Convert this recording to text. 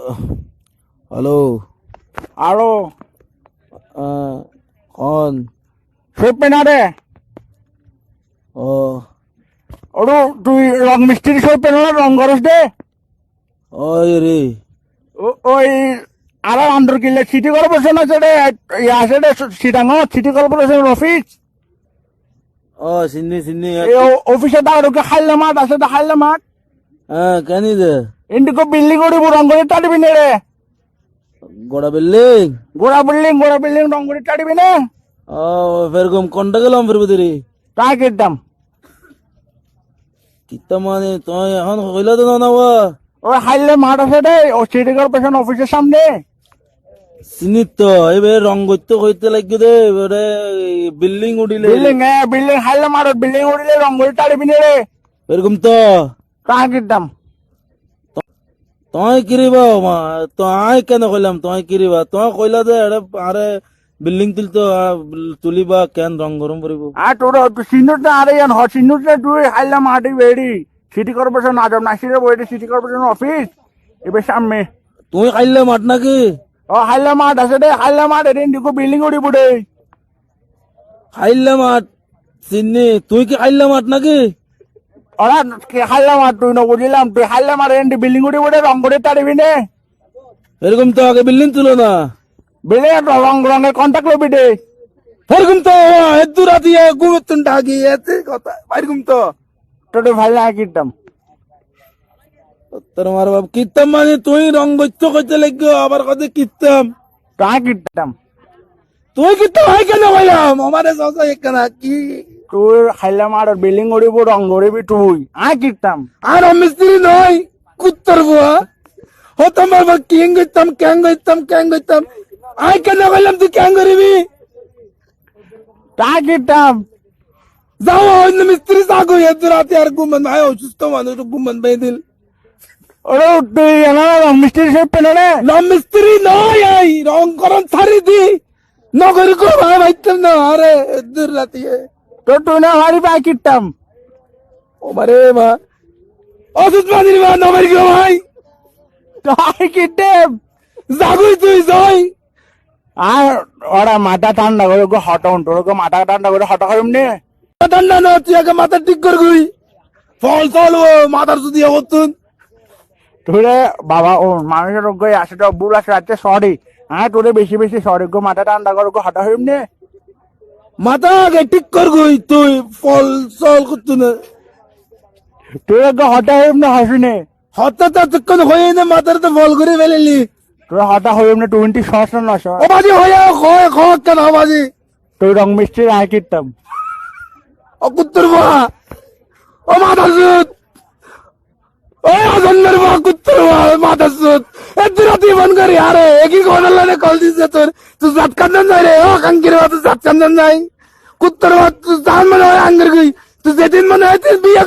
Hello. আরো কন? সইপে না রে ও ওরো তুই রং মিস্ত্রি সইপে না রং করস দে ওই রে ওই আর আন্দর কিনলে সিটি কর্পোরেশন আছে রে আছে রে সিটাঙ্গ সিটি কর্পোরেশনের অফিস ও চিনি চিনি এই অফিসে দাঁড়োকে খাইলে মাঠ আছে দা খাইলে মাঠ হ্যাঁ কেন দে ইন্ডিকো বিল্ডিং উড়িব রং করে টাড়িবি না রে গোড়া বিল্ডিং। গোড়া বিল্ডিং রং করে টাড়িবি না ও এরকম কোনটা গেলাম ফিরবো রে তা কিরদাম কিতা মানে তুই এখন হইলা তো না ওই হাইলে মাঠ আছে রে ও সিটি কর্পোরেশন অফিসের সামনে চিনি তো এবার রং করতে হইতে লাগবে দে এবারে বিল্ডিং উঠিলে বিল্ডিং হাইলে মাঠ বিল্ডিং উড়িলে রং করে টাড়িবি না রে এরকম তো তা কিরদাম তুই কিরিবা তুই কেন কইলাম তুই কিরিবা তুই কইলা দে আরে বিল্ডিং তুলিবা কেন রং গরম করিব আর তোর সিনুরটা আরে সিনুরটা তুই হাইলে মাঠে বেড়ি সিটি কর্পোরেশন আজম নাসিরে বইটি সিটি কর্পোরেশন অফিস এবার সামনে তুই খাইলে মাঠ নাকি ও হাইলে মাঠ আছে রে হাইলে মাঠ এদিন দিকো বিল্ডিং উড়িব রে খাইলে মাঠ চিনি তুই কি খাইলে মাঠ নাকি ওরা হাইলে মাঠ তুই বুঝিলাম তুই হাইলে মাঠ এদিন বিল্ডিং উড়িব রে রং করে টাড়িবি নে এরকম তো আগে বিল্ডিং তুলো না বিল্ডিং রঙের কন্ট্যাক্ট লবি দে এরকম তো এত রাতি ঘুমতুন ডাকি এতে কথা এরকম তো তোর ভাই না কিনতাম তোর মার বাপ কিতাম মানে তুই রং করতে কইতে লাগবে আবার কথা কিতাম তা কিনতাম তুই কিতাম হয় কেন কইলাম আমারে সসা একখানা কি তুই হাইলে মাঠ বিল্ডিং উড়িব রং উড়িবি তুই কিনতাম আর মিস্ত্রি নয় কুত্তর বুয়া হতাম বাবা কিং গইতাম আই কেন কইলাম তুই কেন করিবি তা কিনতাম যাও অন্য মিস্ত্রি সাগো এত রাতে আর ঘুমান ভাই অসুস্থ মানুষ ঘুমান ভাই দিল ওরে তুই রং মিস্ত্রি সব পেলে রে না মিস্ত্রি নয় আই রং করন ছাড়ি দি নগর কো ভাই ভাইতাম না আরে দূর রাতে তোর তুই না হারি পাই কিনতাম ও মারে মা অসুস্থ মানির মা নগর কো ভাই তাই কিনতাম জাগুই তুই যাই আর ওরা মাথা ঠান্ডা করে হটাউন তোর মাথা ঠান্ডা করে হটা করিম নে ঠান্ডা না তুই আগে মাথা ঠিক কর গুই ফল ফল ও মাথার যদি হতুন তোরে বাবা ও মানুষের রোগ আসে তো বুড় আসে রাখছে সরি তোরে বেশি বেশি সরি গো মাথা ঠান্ডা করে হটা করিম নে মাথা আগে ঠিক কর গুই তুই ফল সল করতুন তোরে হটা করিম না হাসুনে হঠাৎ এতক্ষণ হয়ে না মাথার তো ফল করে ফেলেলি তোরে হটা করিম না 20 সস না নশ ও বাজি হয়ে খয় খয় কেন বাজি তুই রং মিস্ত্রি আয় কিনতাম ও কুত্তর বুয়া ও মাথার সুদ ও আজন্নের বুয়া কুত্তর বুয়া মাথার সুদ এত রাতে মন করি আরে একই ঘটনা কল দিছে তোর তুই জাত কান্দন যাই রে ও কাঙ্কির বুয়া তুই জাত কান্দন যাই কুত্তর বুয়া তুই জান মানে আঙ্গের গই তুই যেদিন মনে হয় তুই বিয়ে